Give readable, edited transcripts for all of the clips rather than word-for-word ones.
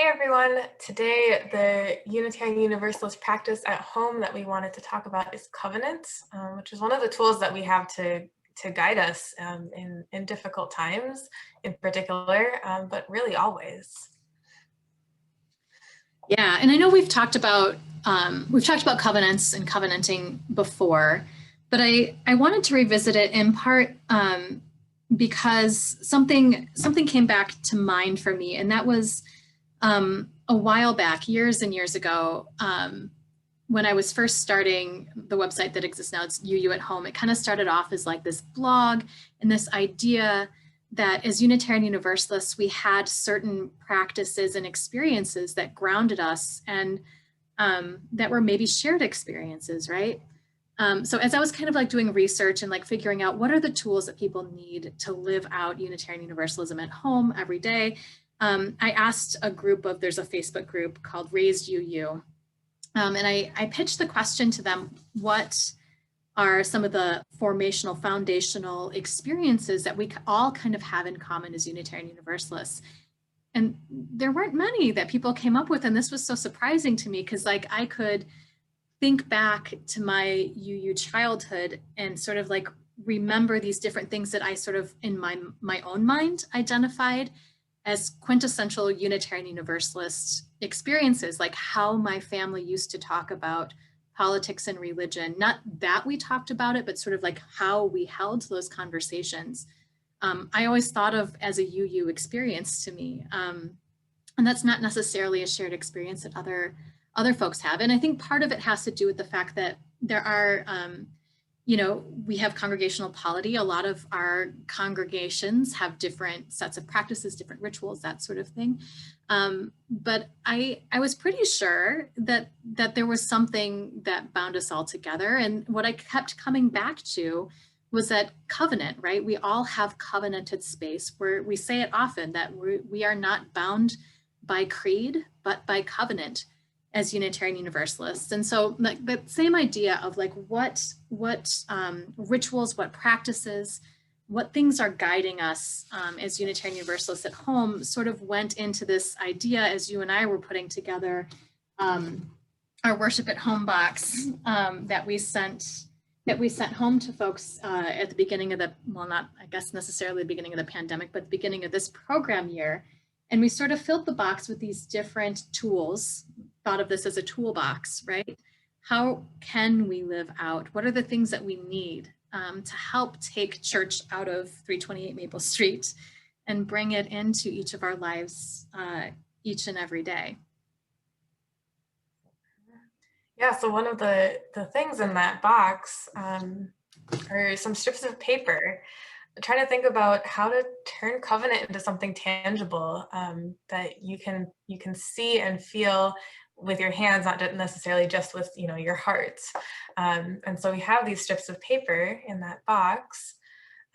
Hey everyone, today the Unitarian Universalist practice at home that we wanted to talk about is covenants, which is one of the tools that we have to guide us in difficult times in particular, but really always. Yeah, and I know we've talked about covenants and covenanting before, but I wanted to revisit it in part because something came back to mind for me, and that was a while back, years and years ago, when I was first starting the website that exists now. It's UU at Home. It kind of started off as like this blog and this idea that as Unitarian Universalists, we had certain practices and experiences that grounded us and that were maybe shared experiences, right? So as I was kind of like doing research and like figuring out what are the tools that people need to live out Unitarian Universalism at home every day, I asked a group of, there's a Facebook group called Raised UU, and I pitched the question to them, what are some of the formational, foundational experiences that we all kind of have in common as Unitarian Universalists? And there weren't many that people came up with, and this was so surprising to me because like I could think back to my UU childhood and sort of like remember these different things that I sort of in my own mind identified as quintessential Unitarian Universalist experiences, like how my family used to talk about politics and religion. Not that we talked about it, but sort of like how we held those conversations. I always thought of as a UU experience to me. And that's not necessarily a shared experience that other folks have. And I think part of it has to do with the fact that there are, we have congregational polity. A lot of our congregations have different sets of practices, different rituals, that sort of thing. But I was pretty sure that there was something that bound us all together. And what I kept coming back to was that covenant, right? We all have covenanted space where we say it often that we are not bound by creed, but by covenant as Unitarian Universalists. And so like the same idea of like what rituals, what practices, what things are guiding us as Unitarian Universalists at home sort of went into this idea as you and I were putting together our worship at home box that we sent home to folks at the beginning of the, well, not I guess necessarily the beginning of the pandemic, but the beginning of this program year. And we sort of filled the box with these different tools, thought of this as a toolbox, right? How can we live out? What are the things that we need to help take church out of 328 Maple Street and bring it into each of our lives each and every day? Yeah, so one of the things in that box are some strips of paper. I'm trying to think about how to turn covenant into something tangible that you can see and feel with your hands, not necessarily just with your heart. And so we have these strips of paper in that box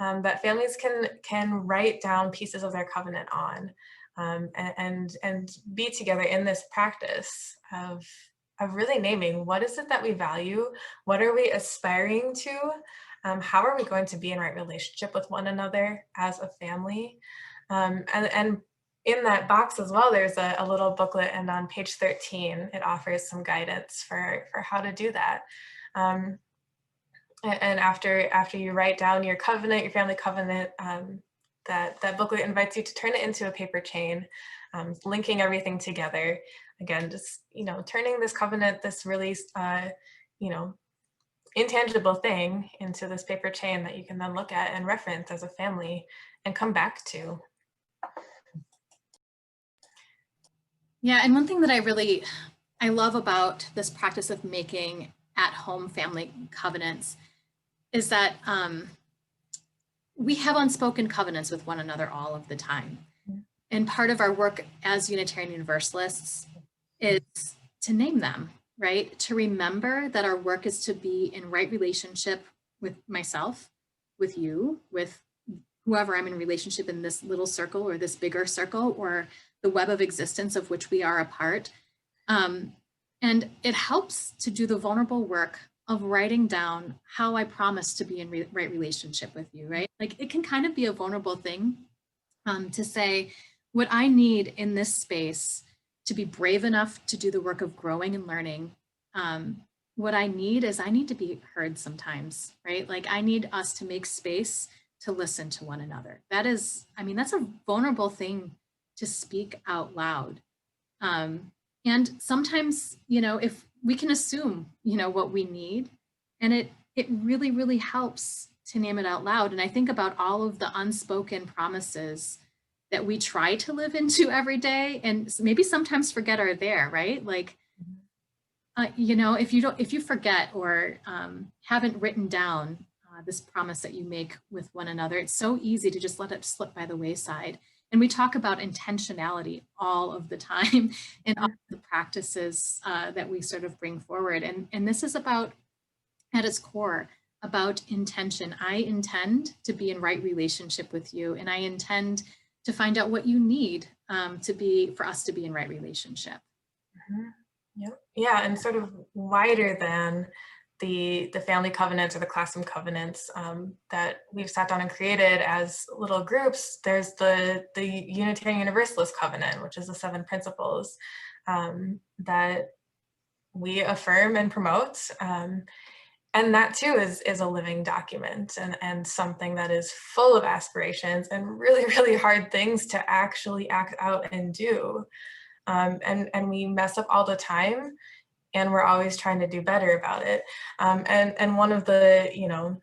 that families can write down pieces of their covenant on and be together in this practice of really naming what is it that we value, what are we aspiring to. How are we going to be in right relationship with one another as a family? And in that box as well, there's a little booklet, and on page 13, it offers some guidance for how to do that. And after you write down your covenant, your family covenant, that booklet invites you to turn it into a paper chain, linking everything together. Again, just turning this covenant, this really intangible thing into this paper chain that you can then look at and reference as a family and come back to. Yeah, and one thing that I love about this practice of making at-home family covenants is that we have unspoken covenants with one another all of the time. And part of our work as Unitarian Universalists is to name them, right? To remember that our work is to be in right relationship with myself, with you, with whoever I'm in relationship in this little circle or this bigger circle or the web of existence of which we are a part. And it helps to do the vulnerable work of writing down how I promise to be in right relationship with you, right? Like it can kind of be a vulnerable thing to say, what I need in this space to be brave enough to do the work of growing and learning, what I need is I need to be heard sometimes, right? Like I need us to make space to listen to one another. That is, I mean, that's a vulnerable thing to speak out loud. And sometimes, you know, if we can assume, you know, what we need, and it really, really helps to name it out loud. And I think about all of the unspoken promises that we try to live into every day and maybe sometimes forget are there, right? Like, you know, if you forget or haven't written down this promise that you make with one another, it's so easy to just let it slip by the wayside. And we talk about intentionality all of the time in all the practices that we sort of bring forward. And this is about, at its core, about intention. I intend to be in right relationship with you, and I intend to find out what you need for us to be in right relationship. Mm-hmm. Yep. Yeah, and sort of wider than the family covenants or the classroom covenants that we've sat down and created as little groups, there's the Unitarian Universalist covenant, which is the 7 principles that we affirm and promote. And that too is a living document and something that is full of aspirations and really, really hard things to actually act out and do. And we mess up all the time, and we're always trying to do better about it. And one of the, you know,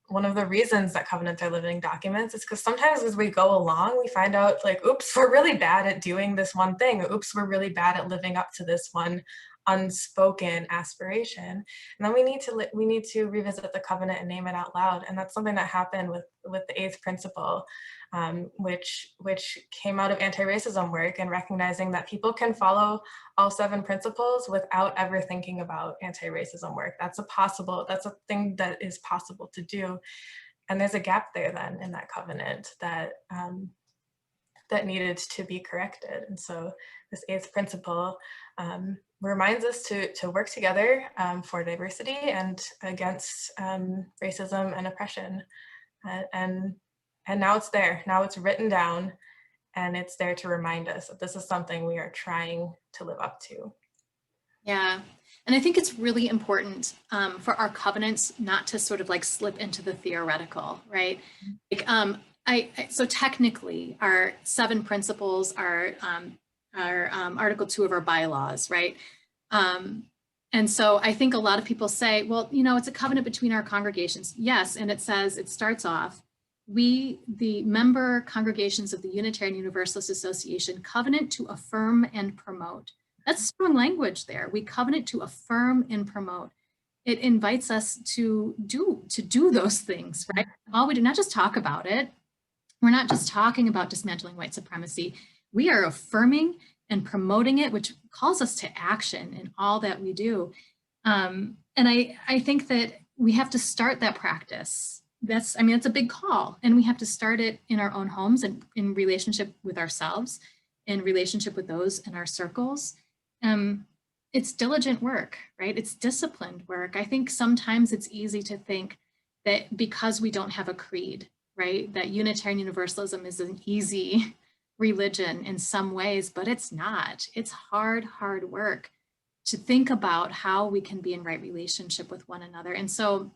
one of the reasons that covenants are living documents is because sometimes as we go along, we find out like, oops, we're really bad at doing this one thing. Oops, we're really bad at living up to this one unspoken aspiration. And then we need to revisit the covenant and name it out loud. And that's something that happened with the 8th principle, which came out of anti-racism work and recognizing that people can follow all 7 principles without ever thinking about anti-racism work. That's a thing that is possible to do. And there's a gap there then in that covenant that that needed to be corrected. And so this 8th principle reminds us to work together for diversity and against racism and oppression. And now it's there. Now it's written down, and it's there to remind us that this is something we are trying to live up to. Yeah. And I think it's really important for our covenants not to sort of like slip into the theoretical, right? Like, so technically, our 7 principles are Article 2 of our bylaws, right? And so I think a lot of people say, well, you know, it's a covenant between our congregations. Yes, and it says, it starts off, we, the member congregations of the Unitarian Universalist Association, covenant to affirm and promote. That's strong language there. We covenant to affirm and promote. It invites us to do those things, right? All we do, not just talk about it. We're not just talking about dismantling white supremacy. We are affirming and promoting it, which calls us to action in all that we do. And I think that we have to start that practice. It's a big call, and we have to start it in our own homes and in relationship with ourselves, in relationship with those in our circles. It's diligent work, right? It's disciplined work. I think sometimes it's easy to think that because we don't have a creed, right, that Unitarian Universalism is an easy religion in some ways, but it's not. It's hard work to think about how we can be in right relationship with one another. And so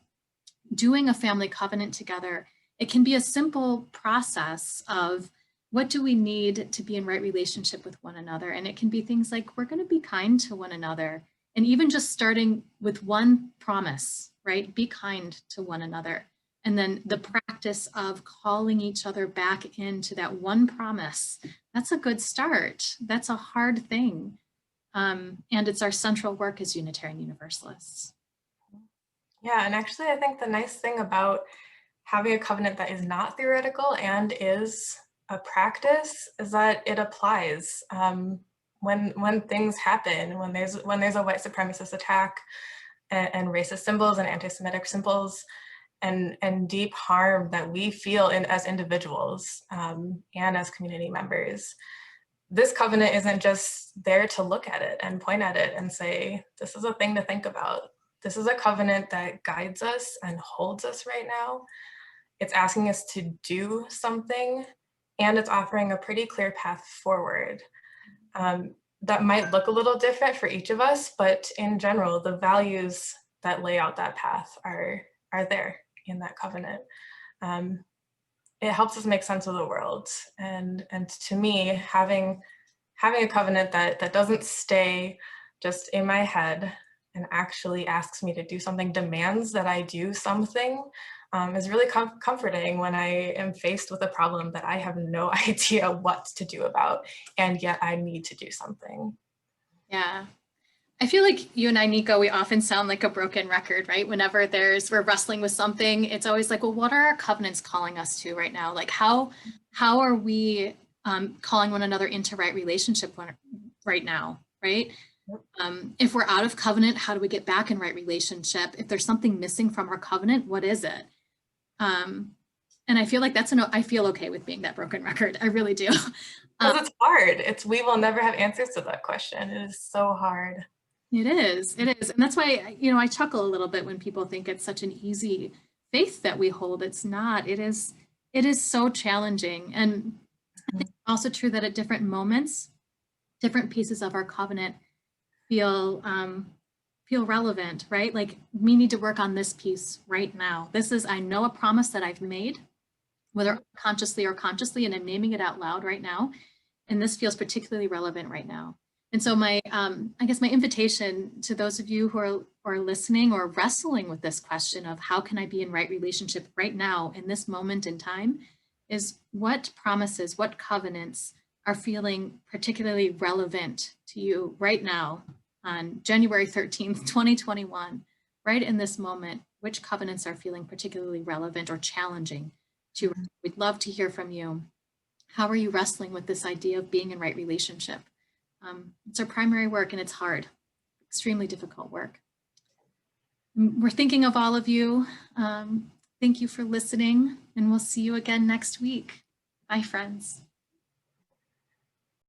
doing a family covenant together, it can be a simple process of what do we need to be in right relationship with one another? And it can be things like, we're going to be kind to one another. And even just starting with one promise, right? Be kind to one another. And then the practice of calling each other back into that one promise, that's a good start. That's a hard thing. And it's our central work as Unitarian Universalists. Yeah, and actually I think the nice thing about having a covenant that is not theoretical and is a practice is that it applies when things happen, when there's a white supremacist attack and racist symbols and anti-Semitic symbols and deep harm that we feel as individuals and as community members. This covenant isn't just there to look at it and point at it and say, this is a thing to think about. This is a covenant that guides us and holds us right now. It's asking us to do something, and it's offering a pretty clear path forward. that might look a little different for each of us, but in general, the values that lay out that path are there in that covenant. It helps us make sense of the world. And to me, having a covenant that doesn't stay just in my head and actually asks me to do something, demands that I do something, is really comforting when I am faced with a problem that I have no idea what to do about, and yet I need to do something. Yeah. I feel like you and I, Nico, we often sound like a broken record, right? Whenever we're wrestling with something, it's always like, well, what are our covenants calling us to right now? Like how are we calling one another into right relationship right now, right? If we're out of covenant, how do we get back in right relationship? If there's something missing from our covenant, what is it? And I feel like I feel okay with being that broken record. I really do. Because it's hard. We will never have answers to that question. It is so hard. It is. And that's why, I chuckle a little bit when people think it's such an easy faith that we hold. It's not. It is so challenging. And I think it's also true that at different moments, different pieces of our covenant feel relevant, right? Like we need to work on this piece right now. I know a promise that I've made, whether consciously or consciously, and I'm naming it out loud right now. And this feels particularly relevant right now. And so my invitation to those of you who are listening or wrestling with this question of how can I be in right relationship right now in this moment in time is what promises, what covenants are feeling particularly relevant to you right now on January 13th, 2021, right in this moment, which covenants are feeling particularly relevant or challenging to you? We'd love to hear from you. How are you wrestling with this idea of being in right relationship? It's our primary work and it's hard, extremely difficult work. We're thinking of all of you. Thank you for listening, and we'll see you again next week. Bye, friends.